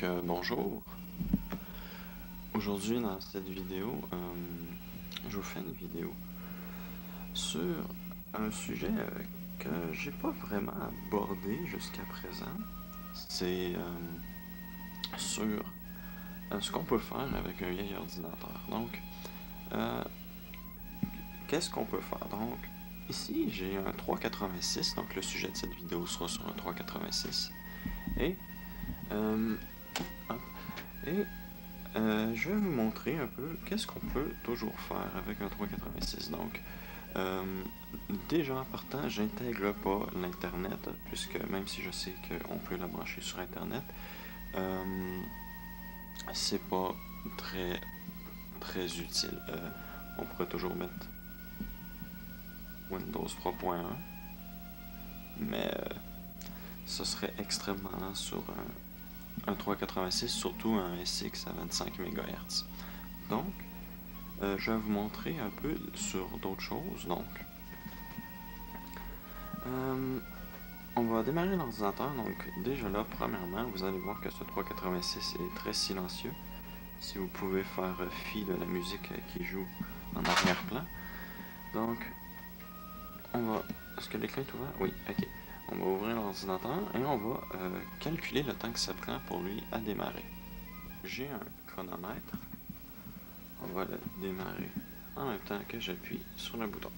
Bonjour. Aujourd'hui, dans cette vidéo, je vous fais une vidéo sur un sujet que j'ai pas vraiment abordé jusqu'à présent. C'est sur ce qu'on peut faire avec un vieil ordinateur. Donc, qu'est-ce qu'on peut faire? Donc, ici, j'ai un 386, donc le sujet de cette vidéo sera sur un 386. Et, hop, et je vais vous montrer un peu qu'est-ce qu'on peut toujours faire avec un 386. Donc, déjà en partant, j'intègre pas l'Internet, puisque même si je sais qu'on peut la brancher sur Internet, c'est pas très utile. On pourrait toujours mettre Windows 3.1, mais ce serait extrêmement lent sur un 386, surtout un SX à 25 MHz. Donc, je vais vous montrer un peu sur d'autres choses. Donc, on va démarrer l'ordinateur. Donc, déjà là, premièrement, vous allez voir que ce 386 est très silencieux. Si vous pouvez faire fi de la musique qui joue en arrière-plan. Donc, on va... Est-ce que l'écran est ouvert? Oui, ok. On va ouvrir l'ordinateur et on va calculer le temps que ça prend pour lui à démarrer. J'ai un chronomètre. On va le démarrer en même temps que j'appuie sur le bouton.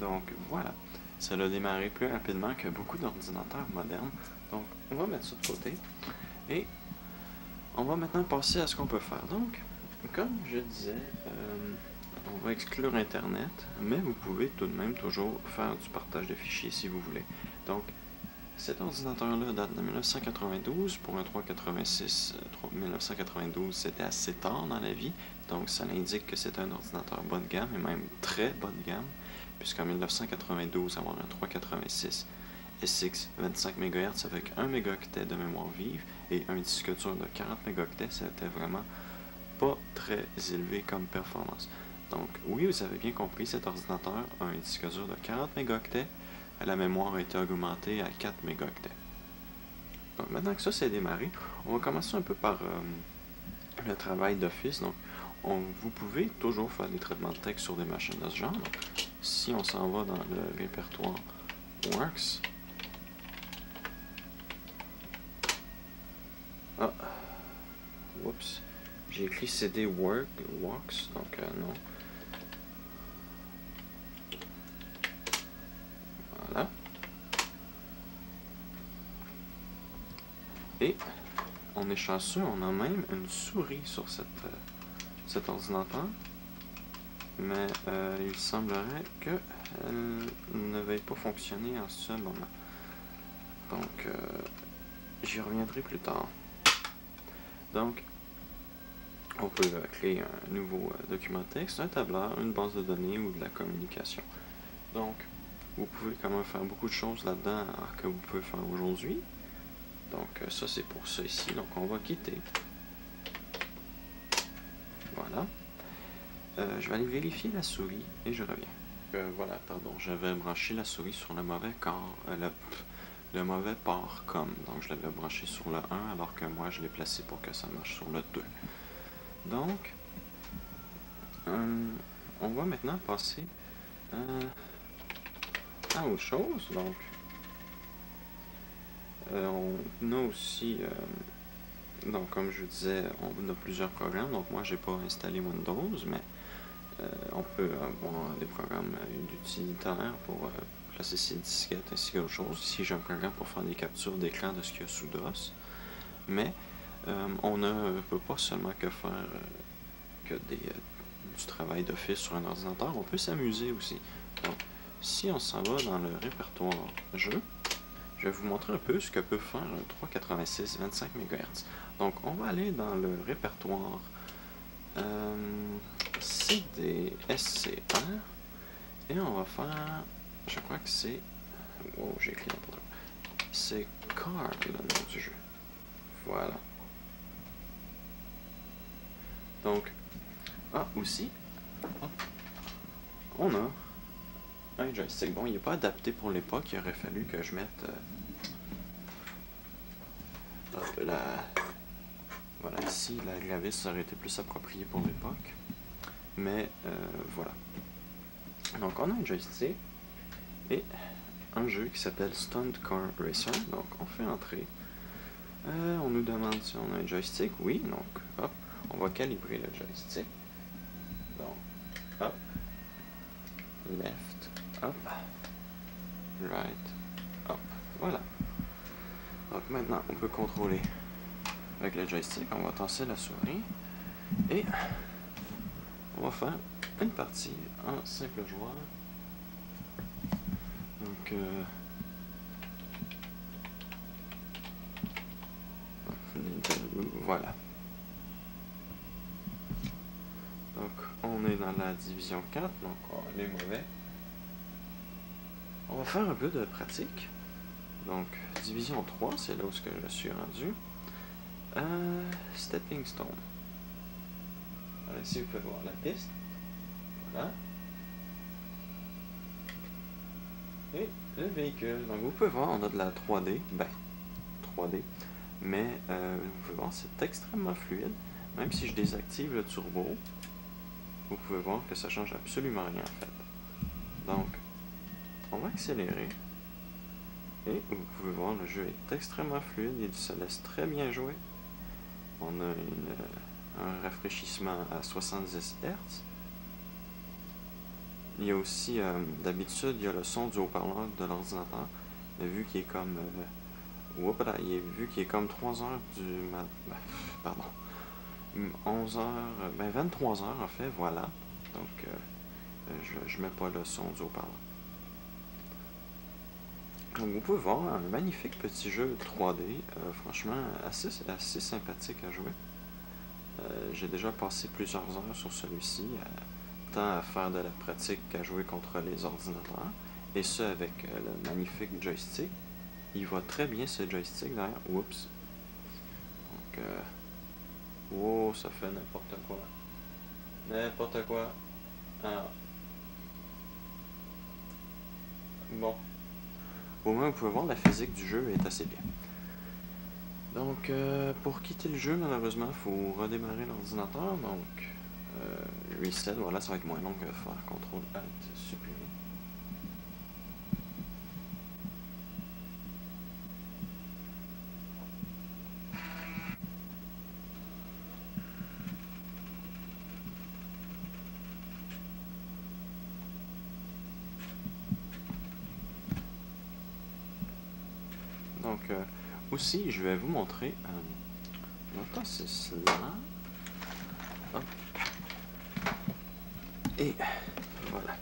Donc voilà, ça l'a démarré plus rapidement que beaucoup d'ordinateurs modernes. Donc on va mettre ça de côté et on va maintenant passer à ce qu'on peut faire. Donc, comme je disais, on va exclure Internet, mais vous pouvez tout de même toujours faire du partage de fichiers si vous voulez. Donc, cet ordinateur-là date de 1992. Pour un 386, 1992, c'était assez tard dans la vie. Donc, ça indique que c'est un ordinateur bas de gamme, et même très bas de gamme, puisqu'en 1992, avoir un 386 SX 25 MHz avec 1 mégaoctet de mémoire vive et un disque dur de 40 mégaoctets, c'était vraiment pas très élevé comme performance. Donc, oui, vous avez bien compris, cet ordinateur a un disque dur de 40 mégaoctets. La mémoire a été augmentée à 4 mégaoctets. Donc maintenant que ça c'est démarré, on va commencer un peu par le travail d'office. Donc vous pouvez toujours faire des traitements de texte sur des machines de ce genre. Donc, si on s'en va dans le répertoire Works, oups, j'ai écrit CD Works, donc non. Voilà. Et on est chanceux, on a même une souris sur cet ordinateur. Mais il semblerait qu'elle ne veuille pas fonctionner en ce moment. Donc, j'y reviendrai plus tard. Donc, on peut créer un nouveau document texte, un tableur, une base de données ou de la communication. Donc, vous pouvez quand même faire beaucoup de choses là-dedans que vous pouvez faire aujourd'hui. Donc, ça c'est pour ça ici. Donc, on va quitter. Voilà. Je vais aller vérifier la souris et je reviens. Voilà, pardon, j'avais branché la souris sur le mauvais le mauvais port COM. Donc je l'avais branché sur le 1 alors que moi je l'ai placé pour que ça marche sur le 2. Donc, on va maintenant passer à autre chose. Donc, on a aussi, donc comme je vous disais, on a plusieurs programmes. Donc moi j'ai pas installé Windows, mais on peut avoir des programmes d'utilitaires pour placer ses disquettes ainsi que d'autres choses. Ici j'ai un programme pour faire des captures d'écran de ce qu'il y a sous DOS. Mais on ne peut pas seulement que faire du travail d'office sur un ordinateur, on peut s'amuser aussi. Donc, si on s'en va dans le répertoire jeu, je vais vous montrer un peu ce que peut faire un 386 25 MHz. Donc, on va aller dans le répertoire CDSCR et on va faire, je crois que c'est, wow, j'ai écrit n'importe quoi, c'est Car le nom du jeu. Voilà. Donc, aussi, on a un joystick. Bon, il n'est pas adapté pour l'époque, il aurait fallu que je mette voilà, ici, la gravisse aurait été plus appropriée pour l'époque. Mais voilà. Donc, on a un joystick et un jeu qui s'appelle Stunt Car Racer. Donc, on fait entrer. On nous demande si on a un joystick. Oui, donc, hop, on va calibrer le joystick. Donc, hop, left, hop, right, hop. Voilà. Donc, maintenant, on peut contrôler avec le joystick. On va tasser la souris. Et on va faire une partie en simple joueur. Donc, voilà. Donc, on est dans la division 4, donc on est mauvais. On va faire un peu de pratique. Donc, division 3, c'est là où je suis rendu. Stepping Stone. Alors, ici, vous pouvez voir la piste. Voilà. Et le véhicule. Donc, vous pouvez voir, on a de la 3D. Ben, 3D. Mais, vous pouvez voir, c'est extrêmement fluide. Même si je désactive le turbo, vous pouvez voir que ça change absolument rien, en fait. Donc, on va accélérer. Et vous pouvez voir, le jeu est extrêmement fluide, il se laisse très bien jouer. On a un rafraîchissement à 70 Hz. Il y a aussi, d'habitude, il y a le son du haut-parleur de l'ordinateur, mais vu qu'il est comme... vu qu'il est comme 3 heures du matin... pardon. 11 heures... 23 heures, en fait, voilà. Donc, je mets pas le son du haut-parleur. Donc, vous pouvez voir un magnifique petit jeu 3D, franchement assez sympathique à jouer. J'ai déjà passé plusieurs heures sur celui-ci, tant à faire de la pratique qu'à jouer contre les ordinateurs, et ce avec le magnifique joystick. Il va très bien ce joystick d'ailleurs. Oups. Donc, oh, ça fait n'importe quoi. N'importe quoi. Ah. Bon. Au moins, vous pouvez voir, la physique du jeu est assez bien. Donc, pour quitter le jeu, malheureusement, il faut redémarrer l'ordinateur. Donc, reset, voilà, ça va être moins long que faire CTRL-ALT, supprimer. Donc, aussi, je vais vous montrer, maintenant c'est cela, hop, et voilà.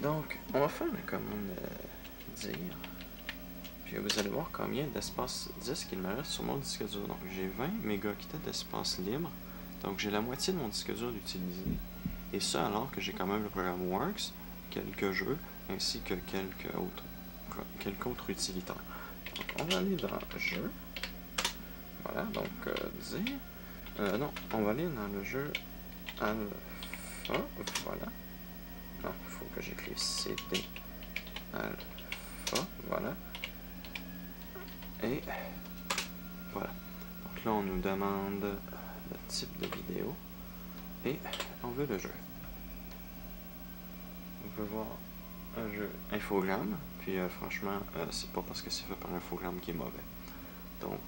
Donc, on va faire comme dire, puis vous allez voir combien d'espace disque il me reste sur mon disque dur. Donc, j'ai 20 mégaoctets d'espace libre, donc j'ai la moitié de mon disque dur d'utiliser, et ça alors que j'ai quand même le programme Works, quelques jeux, ainsi que quelques autres utilitaires. Donc, on va aller dans Jeu. Voilà, donc dire. Non, on va aller dans le jeu Alpha. Voilà. Non, il faut que j'écrive CD Alpha. Voilà. Et voilà. Donc là, on nous demande le type de vidéo. Et on veut le jeu. On peut voir un jeu infogramme. Puis franchement, c'est pas parce que c'est fait par un infogramme qui est mauvais. Donc,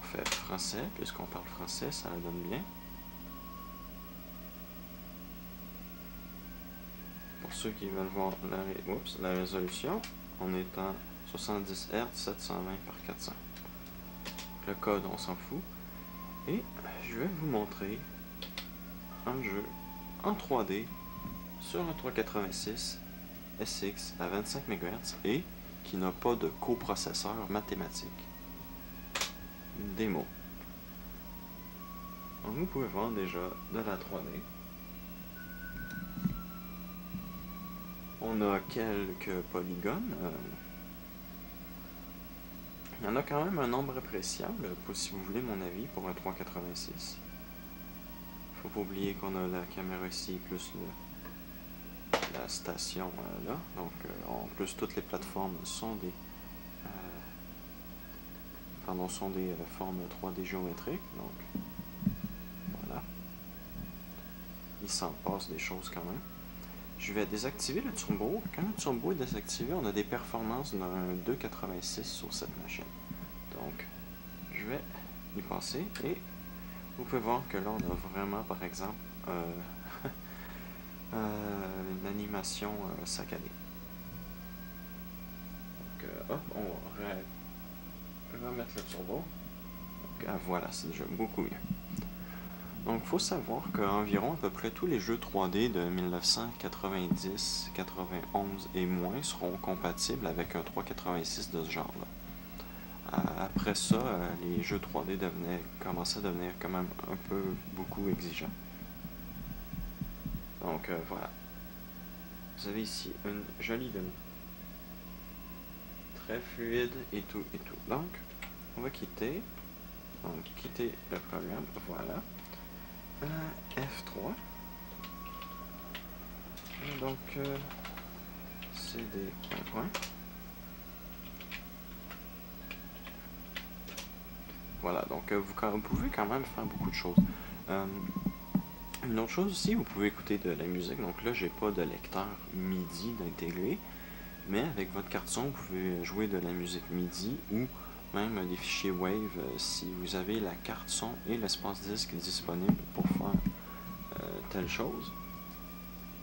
on fait français, puisqu'on parle français, ça la donne bien. Pour ceux qui veulent voir la résolution, on est en 70 Hz 720 par 400. Le code, on s'en fout. Et je vais vous montrer un jeu en 3D sur un 386 SX à 25 MHz et qui n'a pas de coprocesseur mathématique. Démo. Donc vous pouvez voir déjà de la 3D. On a quelques polygones. Il y en a quand même un nombre appréciable, si vous voulez mon avis, pour un 386. Faut pas oublier qu'on a la caméra ici, plus la station là. Donc en plus toutes les plateformes sont des formes 3D géométriques. Donc voilà. Il s'en passe des choses quand même. Je vais désactiver le turbo. Quand le turbo est désactivé, on a des performances d'un 2,86 sur cette machine. Donc, je vais y passer et vous pouvez voir que là, on a vraiment, par exemple, une animation saccadée. Donc, hop, on va remettre le turbo. Donc, voilà, c'est déjà beaucoup mieux. Donc, il faut savoir qu'environ à peu près tous les jeux 3D de 1990, 91 et moins seront compatibles avec un 386 de ce genre-là. Après ça, les jeux 3D commençaient à devenir quand même un peu beaucoup exigeants. Donc, voilà. Vous avez ici une jolie demi. Très fluide et tout et tout. Donc, on va quitter. Donc, quitter le programme. Voilà. F3. Donc, c'est des points. Voilà, donc vous pouvez quand même faire beaucoup de choses. Une autre chose aussi, vous pouvez écouter de la musique. Donc là, j'ai pas de lecteur MIDI d'intégrer, mais avec votre carte son, vous pouvez jouer de la musique MIDI ou même des fichiers Wave si vous avez la carte son et l'espace disque disponible pour faire telle chose.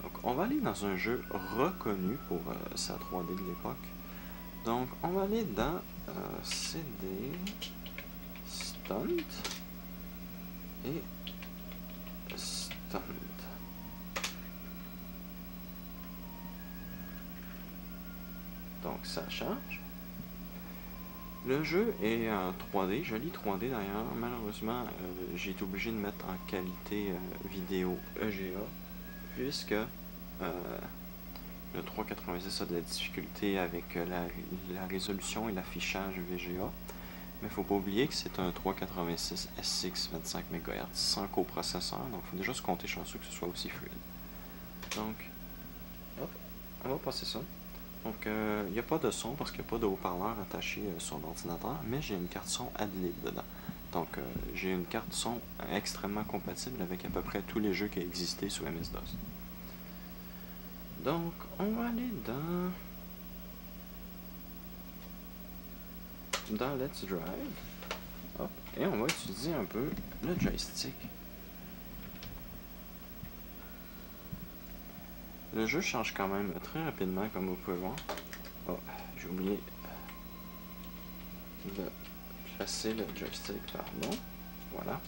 Donc on va aller dans un jeu reconnu pour sa 3D de l'époque. Donc on va aller dans CD Stunt et Stunt. Donc ça charge. Le jeu est en 3D, joli 3D d'ailleurs. Malheureusement, j'ai été obligé de mettre en qualité vidéo EGA, puisque le 386 a de la difficulté avec la résolution et l'affichage VGA. Mais il ne faut pas oublier que c'est un 386 SX 25 MHz sans coprocesseur, donc il faut déjà se compter chanceux que ce soit aussi fluide. Donc, hop, on va passer ça. Donc, il n'y a pas de son parce qu'il n'y a pas de haut-parleur attaché sur l'ordinateur, mais j'ai une carte son Adlib dedans. Donc, j'ai une carte son extrêmement compatible avec à peu près tous les jeux qui existaient sous MS-DOS. Donc, on va aller dans Let's Drive. Hop, et on va utiliser un peu le joystick. Le jeu change quand même très rapidement, comme vous pouvez voir. Oh, j'ai oublié de placer le joystick, pardon. Voilà.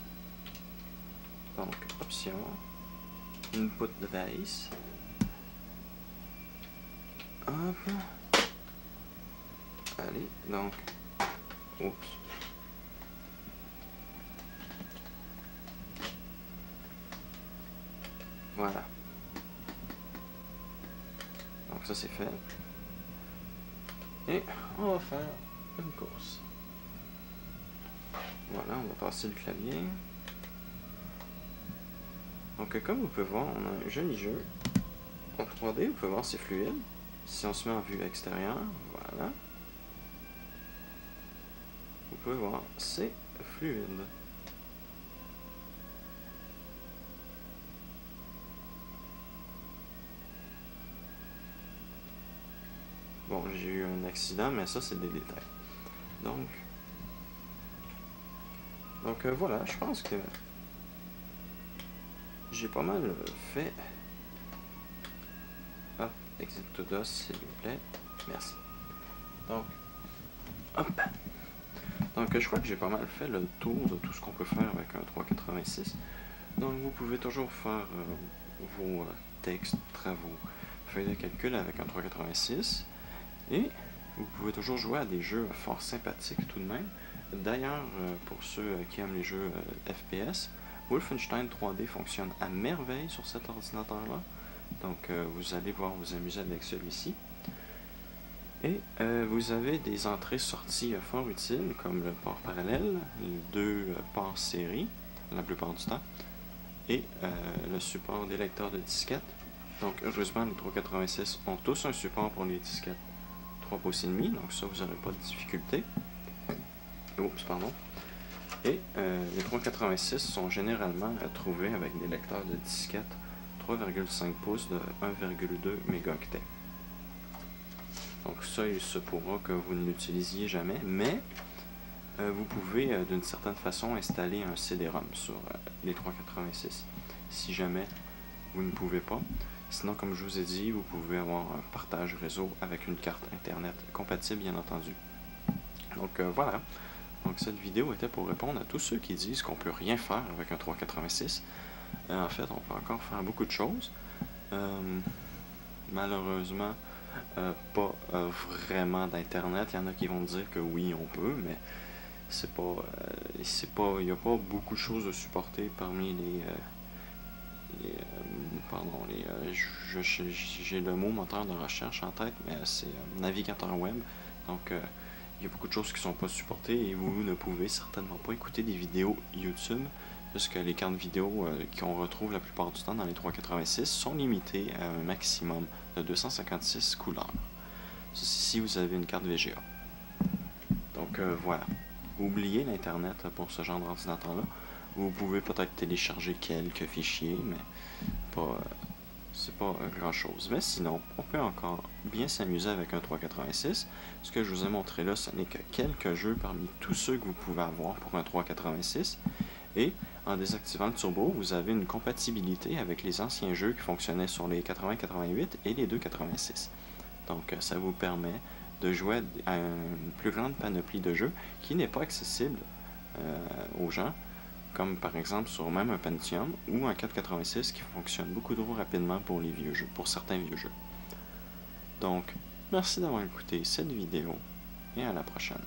Donc, option, input device. Hop. Allez, donc, oups. Voilà. Donc ça c'est fait. Et on va faire une course. Voilà, on va passer le clavier. Donc comme vous pouvez voir, on a un joli jeu. En 3D, vous pouvez voir c'est fluide. Si on se met en vue extérieure, voilà. Vous pouvez voir, c'est fluide. Bon, j'ai eu un accident, mais ça, c'est des détails. Donc voilà, je pense que j'ai pas mal fait. Hop, exit to DOS, s'il vous plaît. Merci. Donc, hop. Donc, je crois que j'ai pas mal fait le tour de tout ce qu'on peut faire avec un 386. Donc, vous pouvez toujours faire vos textes, travaux, feuille de calcul avec un 386. Et vous pouvez toujours jouer à des jeux fort sympathiques tout de même. D'ailleurs, pour ceux qui aiment les jeux FPS, Wolfenstein 3D fonctionne à merveille sur cet ordinateur-là. Donc vous allez pouvoir vous amuser avec celui-ci. Et vous avez des entrées-sorties fort utiles, comme le port parallèle, les deux ports série, la plupart du temps, et le support des lecteurs de disquettes. Donc heureusement, les 386 ont tous un support pour les disquettes 3 pouces et demi, donc ça, vous n'aurez pas de difficulté. Oups, pardon. Et les 386 sont généralement trouvés avec des lecteurs de disquettes 3,5 pouces de 1,2 mégaoctets. Donc ça, il se pourra que vous ne l'utilisiez jamais, mais vous pouvez d'une certaine façon installer un CD-ROM sur les 386, si jamais vous ne pouvez pas. Sinon, comme je vous ai dit, vous pouvez avoir un partage réseau avec une carte Internet compatible, bien entendu. Donc voilà. Donc cette vidéo était pour répondre à tous ceux qui disent qu'on peut rien faire avec un 386. En fait, on peut encore faire beaucoup de choses. Malheureusement, pas vraiment d'internet. Il y en a qui vont dire que oui, on peut, mais c'est pas, il n'y a pas beaucoup de choses à supporter parmi j'ai le mot moteur de recherche en tête, mais c'est navigateur web. Donc il y a beaucoup de choses qui ne sont pas supportées et vous ne pouvez certainement pas écouter des vidéos YouTube, puisque les cartes vidéo qu'on retrouve la plupart du temps dans les 386 sont limitées à un maximum de 256 couleurs. Si vous avez une carte VGA. Donc voilà. Oubliez l'Internet pour ce genre d'ordinateur-là. Vous pouvez peut-être télécharger quelques fichiers, mais c'est pas grand-chose. Mais sinon, on peut encore bien s'amuser avec un 386. Ce que je vous ai montré là, ce n'est que quelques jeux parmi tous ceux que vous pouvez avoir pour un 386. Et en désactivant le turbo, vous avez une compatibilité avec les anciens jeux qui fonctionnaient sur les 80-88 et les 286. Donc ça vous permet de jouer à une plus grande panoplie de jeux qui n'est pas accessible aux gens, comme par exemple sur même un Pentium ou un 486 qui fonctionne beaucoup trop rapidement pour les vieux jeux, pour certains vieux jeux. Donc, merci d'avoir écouté cette vidéo et à la prochaine.